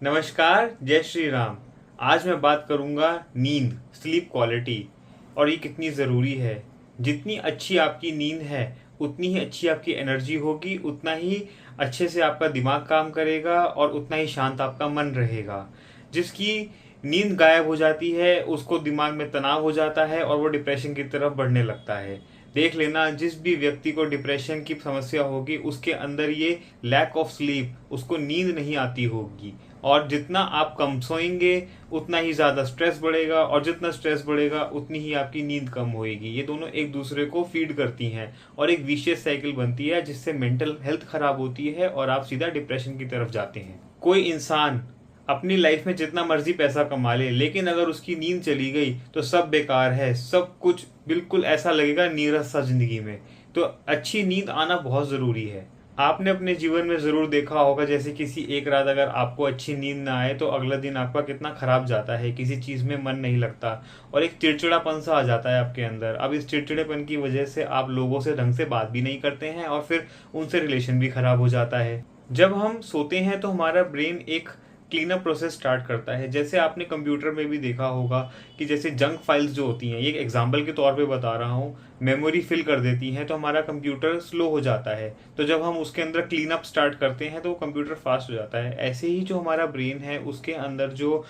नमस्कार, जय श्री राम। आज मैं बात करूंगा नींद, स्लीप क्वालिटी और ये कितनी ज़रूरी है। जितनी अच्छी आपकी नींद है उतनी ही अच्छी आपकी एनर्जी होगी, उतना ही अच्छे से आपका दिमाग काम करेगा और उतना ही शांत आपका मन रहेगा। जिसकी नींद गायब हो जाती है उसको दिमाग में तनाव हो जाता है और वो डिप्रेशन की तरफ बढ़ने लगता है। देख लेना, जिस भी व्यक्ति को डिप्रेशन की समस्या होगी उसके अंदर ये लैक ऑफ स्लीप, उसको नींद नहीं आती होगी। और जितना आप कम सोएंगे उतना ही ज़्यादा स्ट्रेस बढ़ेगा और जितना स्ट्रेस बढ़ेगा उतनी ही आपकी नींद कम होएगी। ये दोनों एक दूसरे को फीड करती हैं और एक विशियस साइकिल बनती है जिससे मेंटल हेल्थ खराब होती है और आप सीधा डिप्रेशन की तरफ जाते हैं। कोई इंसान अपनी लाइफ में जितना मर्जी पैसा कमा ले, लेकिन अगर उसकी नींद चली गई तो सब बेकार है, सब कुछ बिल्कुल ऐसा लगेगा नीरस सा जिंदगी में। तो अच्छी नींद आना बहुत ज़रूरी है। आपने अपने जीवन में ज़रूर देखा होगा, जैसे किसी एक रात अगर आपको अच्छी नींद ना आए तो अगला दिन आपका कितना ख़राब जाता है, किसी चीज़ में मन नहीं लगता और एक चिड़चिड़ापन सा आ जाता है आपके अंदर। अब इस चिड़चिड़ेपन की वजह से आप लोगों से ढंग से बात भी नहीं करते हैं और फिर उनसे रिलेशन भी ख़राब हो जाता है। जब हम सोते हैं तो हमारा ब्रेन एक क्लीन अप प्रोसेस स्टार्ट करता है। जैसे आपने कंप्यूटर में भी देखा होगा कि जैसे जंक फाइल्स जो होती हैं, ये एग्जांपल के तौर पे बता रहा हूँ, मेमोरी फिल कर देती हैं तो हमारा कंप्यूटर स्लो हो जाता है। तो जब हम उसके अंदर क्लीन अप स्टार्ट करते हैं तो कंप्यूटर फास्ट हो जाता है। ऐसे ही जो हमारा ब्रेन है उसके अंदर जो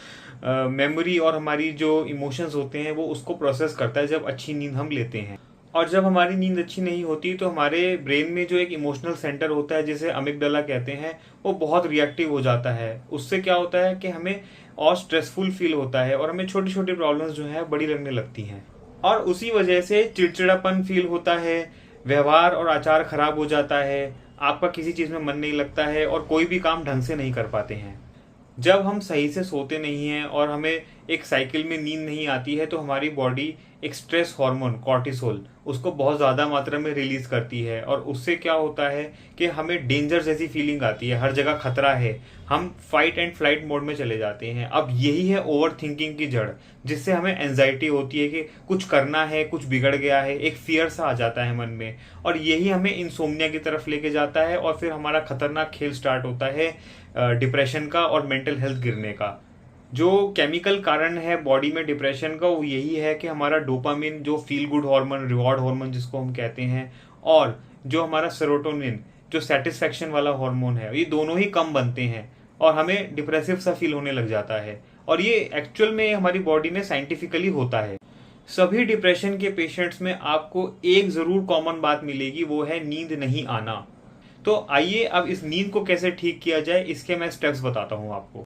मेमोरी और हमारी जो इमोशंस होते हैं वो उसको प्रोसेस करता है जब अच्छी नींद हम लेते हैं। और जब हमारी नींद अच्छी नहीं होती तो हमारे ब्रेन में जो एक इमोशनल सेंटर होता है जिसे अमिगडाला कहते हैं, वो बहुत रिएक्टिव हो जाता है। उससे क्या होता है कि हमें और स्ट्रेसफुल फील होता है और हमें छोटी छोटी प्रॉब्लम्स जो है बड़ी लगने लगती हैं और उसी वजह से चिड़चिड़ापन फील होता है, व्यवहार और आचार खराब हो जाता है, आपका किसी चीज़ में मन नहीं लगता है और कोई भी काम ढंग से नहीं कर पाते हैं। जब हम सही से सोते नहीं हैं और हमें एक साइकिल में नींद नहीं आती है तो हमारी बॉडी एक स्ट्रेस हार्मोन कॉर्टिसोल उसको बहुत ज़्यादा मात्रा में रिलीज करती है और उससे क्या होता है कि हमें डेंजर जैसी फीलिंग आती है, हर जगह खतरा है, हम फाइट एंड फ्लाइट मोड में चले जाते हैं। अब यही है ओवर थिंकिंग की जड़, जिससे हमें एंजाइटी होती है कि कुछ करना है, कुछ बिगड़ गया है, एक फियर सा आ जाता है मन में और यही हमें इंसोम्निया की तरफ लेके जाता है और फिर हमारा खतरनाक खेल स्टार्ट होता है डिप्रेशन का और मेंटल हेल्थ गिरने का। जो केमिकल कारण है बॉडी में डिप्रेशन का वो यही है कि हमारा डोपामिन, जो feel good hormone, reward hormone जिसको हम कहते हैं, और जो हमारा सेरोटोनिन, जो सेटिस्फेक्शन वाला हार्मोन है, ये दोनों ही कम बनते हैं और हमें डिप्रेसिव सा फील होने लग जाता है। और ये एक्चुअल में हमारी बॉडी में साइंटिफिकली होता है। सभी डिप्रेशन के पेशेंट्स में आपको एक ज़रूर कॉमन बात मिलेगी, वो है नींद नहीं आना। तो आइए अब इस नींद को कैसे ठीक किया जाए इसके मैं स्टेप्स बताता हूँ आपको।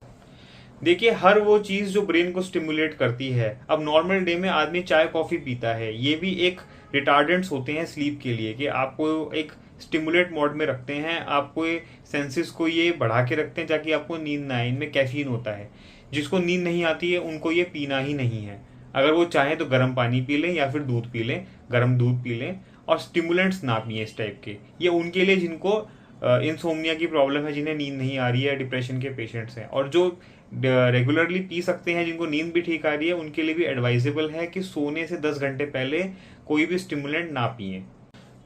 देखिए, हर वो चीज़ जो ब्रेन को स्टिमुलेट करती है, अब नॉर्मल डे में आदमी चाय कॉफ़ी पीता है, ये भी एक रिटार्डेंट्स होते हैं स्लीप के लिए कि आपको एक स्टिमुलेट मोड में रखते हैं, आपको सेंसेस को ये बढ़ा के रखते हैं ताकि आपको नींद ना आए। इनमें कैफीन होता है। जिसको नींद नहीं आती है उनको ये पीना ही नहीं है। अगर वो चाहें तो गर्म पानी पी लें या फिर दूध पी लें, गर्म दूध पी लें और स्टिमुलेंट्स ना पिए इस टाइप के। ये उनके लिए जिनको इंसोम्निया की प्रॉब्लम है, जिन्हें नींद नहीं आ रही है, डिप्रेशन के पेशेंट्स हैं। और जो रेगुलरली पी सकते हैं, जिनको नींद भी ठीक आ रही है, उनके लिए भी एडवाइजेबल है कि सोने से 10 घंटे पहले कोई भी स्टिमुलेंट ना पिए।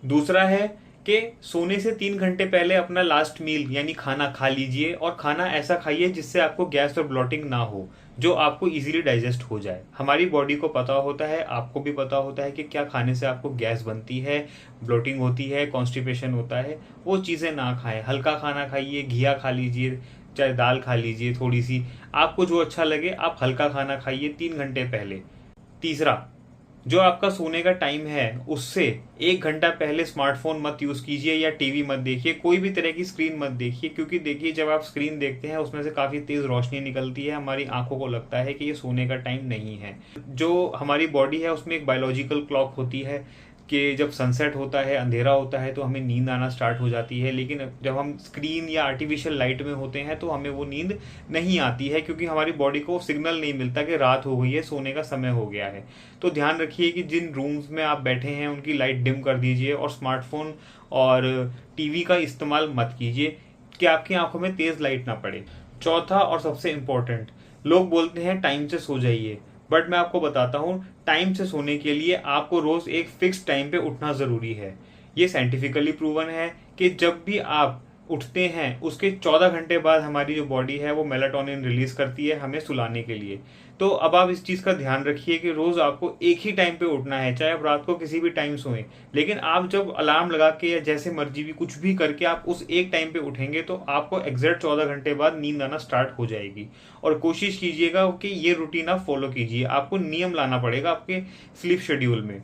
दूसरा है कि सोने से 3 घंटे पहले अपना लास्ट मील यानी खाना खा लीजिए और खाना ऐसा खाइए जिससे आपको गैस और ब्लोटिंग ना हो, जो आपको इजीली डाइजेस्ट हो जाए। हमारी बॉडी को पता होता है, आपको भी पता होता है कि क्या खाने से आपको गैस बनती है, ब्लोटिंग होती है, कॉन्स्टिपेशन होता है। वो चीज़ें ना खाएं, हल्का खाना खाइए, घिया खा लीजिए, चाहे दाल खा लीजिए थोड़ी सी, आपको जो अच्छा लगे आप हल्का खाना खाइए 3 घंटे पहले। तीसरा, जो आपका सोने का टाइम है उससे 1 घंटा पहले स्मार्टफोन मत यूज़ कीजिए या टीवी मत देखिए, कोई भी तरह की स्क्रीन मत देखिए। क्योंकि देखिए, जब आप स्क्रीन देखते हैं उसमें से काफ़ी तेज़ रोशनी निकलती है, हमारी आंखों को लगता है कि ये सोने का टाइम नहीं है। जो हमारी बॉडी है उसमें एक बायोलॉजिकल क्लॉक होती है कि जब सनसेट होता है, अंधेरा होता है, तो हमें नींद आना स्टार्ट हो जाती है। लेकिन जब हम स्क्रीन या आर्टिफिशियल लाइट में होते हैं तो हमें वो नींद नहीं आती है, क्योंकि हमारी बॉडी को सिग्नल नहीं मिलता कि रात हो गई है, सोने का समय हो गया है। तो ध्यान रखिए कि जिन रूम्स में आप बैठे हैं उनकी लाइट डिम कर दीजिए और स्मार्टफोन और टीवी का इस्तेमाल मत कीजिए कि आपकी आंखों में तेज़ लाइट ना पड़े। चौथा और सबसे इम्पोर्टेंट, लोग बोलते हैं टाइम से सो जाइए, बट मैं आपको बताता हूँ, टाइम से सोने के लिए आपको रोज एक फिक्स टाइम पे उठना जरूरी है। ये साइंटिफिकली प्रूवन है कि जब भी आप उठते हैं उसके 14 घंटे बाद हमारी जो बॉडी है वो मेलाटोनिन रिलीज करती है हमें सुलाने के लिए। तो अब आप इस चीज़ का ध्यान रखिए कि रोज़ आपको एक ही टाइम पे उठना है, चाहे आप रात को किसी भी टाइम सोएं, लेकिन आप जब अलार्म लगा के या जैसे मर्जी भी कुछ भी करके आप उस एक टाइम पे उठेंगे तो आपको एग्जैक्ट 14 घंटे बाद नींद आना स्टार्ट हो जाएगी। और कोशिश कीजिएगा कि ये रूटीन आप फॉलो कीजिए, आपको नियम लाना पड़ेगा आपके स्लीप शेड्यूल में।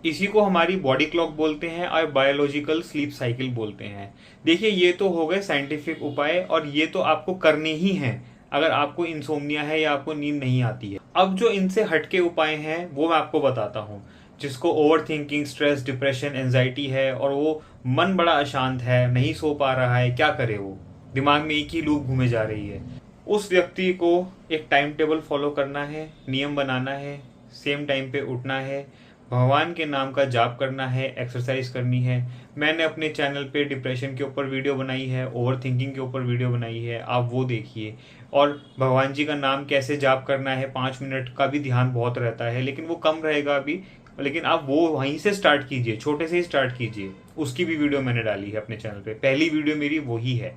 इसी को हमारी बॉडी क्लॉक बोलते हैं और बायोलॉजिकल स्लीप साइकिल बोलते हैं। देखिए ये तो हो गए साइंटिफिक उपाय और ये तो आपको करने ही हैं अगर आपको इंसोम्निया है या आपको नींद नहीं आती है। अब जो इनसे हटके उपाय हैं वो मैं आपको बताता हूँ। जिसको over thinking, stress, depression, anxiety है और वो मन बड़ा अशांत है, नहीं सो पा रहा है, क्या करे, वो दिमाग में एक ही लूप घूमे जा रही है, उस व्यक्ति को एक टाइम टेबल फॉलो करना है, नियम बनाना है, सेम टाइम पे उठना है, भगवान के नाम का जाप करना है, एक्सरसाइज करनी है। मैंने अपने चैनल पे डिप्रेशन के ऊपर वीडियो बनाई है, ओवर थिंकिंग के ऊपर वीडियो बनाई है, आप वो देखिए। और भगवान जी का नाम कैसे जाप करना है, 5 मिनट का भी ध्यान बहुत रहता है लेकिन वो कम रहेगा अभी, लेकिन आप वो वहीं से स्टार्ट कीजिए, छोटे से ही स्टार्ट कीजिए। उसकी भी वीडियो मैंने डाली है अपने चैनल पे, पहली वीडियो मेरी वही है।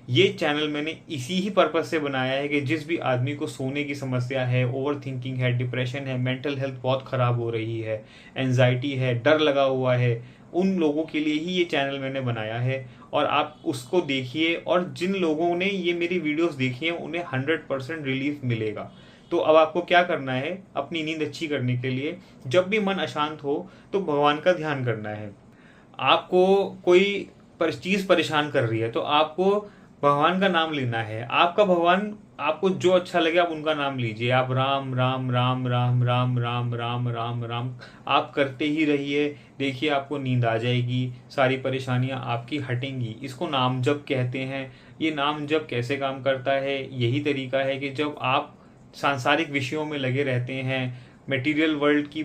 ये चैनल मैंने इसी ही पर्पज से बनाया है कि जिस भी आदमी को सोने की समस्या है, ओवर थिंकिंग है, डिप्रेशन है, मेंटल हेल्थ बहुत ख़राब हो रही है, एंजाइटी है, डर लगा हुआ है, उन लोगों के लिए ही ये चैनल मैंने बनाया है। और आप उसको देखिए, और जिन लोगों ने ये मेरी वीडियोस देखी हैं उन्हें 100% रिलीफ मिलेगा। तो अब आपको क्या करना है, अपनी नींद अच्छी करने के लिए जब भी मन अशांत हो तो भगवान का ध्यान करना है। आपको कोई चीज़ परेशान कर रही है तो आपको भगवान का नाम लेना है। आपका भगवान, आपको जो अच्छा लगे आप उनका नाम लीजिए। आप राम राम राम राम राम राम राम राम राम आप करते ही रहिए। देखिए आपको नींद आ जाएगी, सारी परेशानियां आपकी हटेंगी। इसको नाम जप कहते हैं। ये नाम जप कैसे काम करता है, यही तरीका है कि जब आप सांसारिक विषयों में लगे रहते हैं, मटेरियल वर्ल्ड की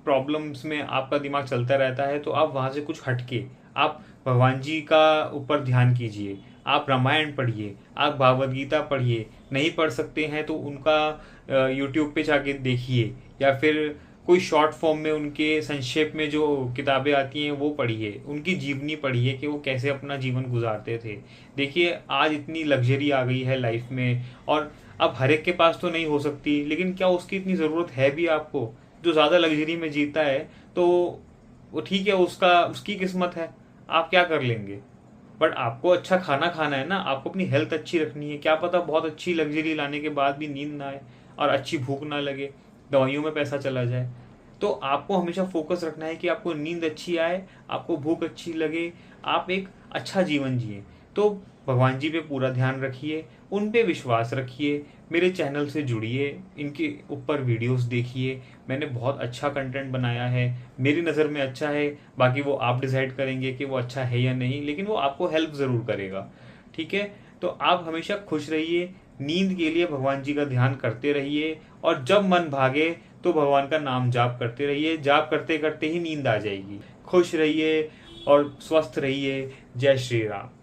प्रॉब्लम्स में आपका दिमाग चलता रहता है, तो आप वहाँ से कुछ हटके आप भगवान जी का ऊपर ध्यान कीजिए। आप रामायण पढ़िए, आप भागवत गीता पढ़िए, नहीं पढ़ सकते हैं तो उनका यूट्यूब पे जाके देखिए, या फिर कोई शॉर्ट फॉर्म में उनके संक्षेप में जो किताबें आती हैं वो पढ़िए, उनकी जीवनी पढ़िए कि वो कैसे अपना जीवन गुजारते थे। देखिए आज इतनी लग्जरी आ गई है लाइफ में, और अब हर एक के पास तो नहीं हो सकती, लेकिन क्या उसकी इतनी ज़रूरत है भी आपको? जो ज़्यादा लग्जरी में जीता है तो वो ठीक है, उसका उसकी किस्मत है, आप क्या कर लेंगे। बट आपको अच्छा खाना खाना है ना, आपको अपनी हेल्थ अच्छी रखनी है। क्या पता बहुत अच्छी लग्जरी लाने के बाद भी नींद ना आए और अच्छी भूख ना लगे, दवाइयों में पैसा चला जाए। तो आपको हमेशा फोकस रखना है कि आपको नींद अच्छी आए, आपको भूख अच्छी लगे, आप एक अच्छा जीवन जिए। तो भगवान जी पे पूरा ध्यान रखिए, उन पे विश्वास रखिए, मेरे चैनल से जुड़िए, इनके ऊपर वीडियोस देखिए। मैंने बहुत अच्छा कंटेंट बनाया है, मेरी नज़र में अच्छा है, बाकी वो आप डिसाइड करेंगे कि वो अच्छा है या नहीं, लेकिन वो आपको हेल्प ज़रूर करेगा। ठीक है, तो आप हमेशा खुश रहिए, नींद के लिए भगवान जी का ध्यान करते रहिए, और जब मन भागे तो भगवान का नाम जाप करते रहिए। जाप करते करते ही नींद आ जाएगी। खुश रहिए और स्वस्थ रहिए। जय श्री राम।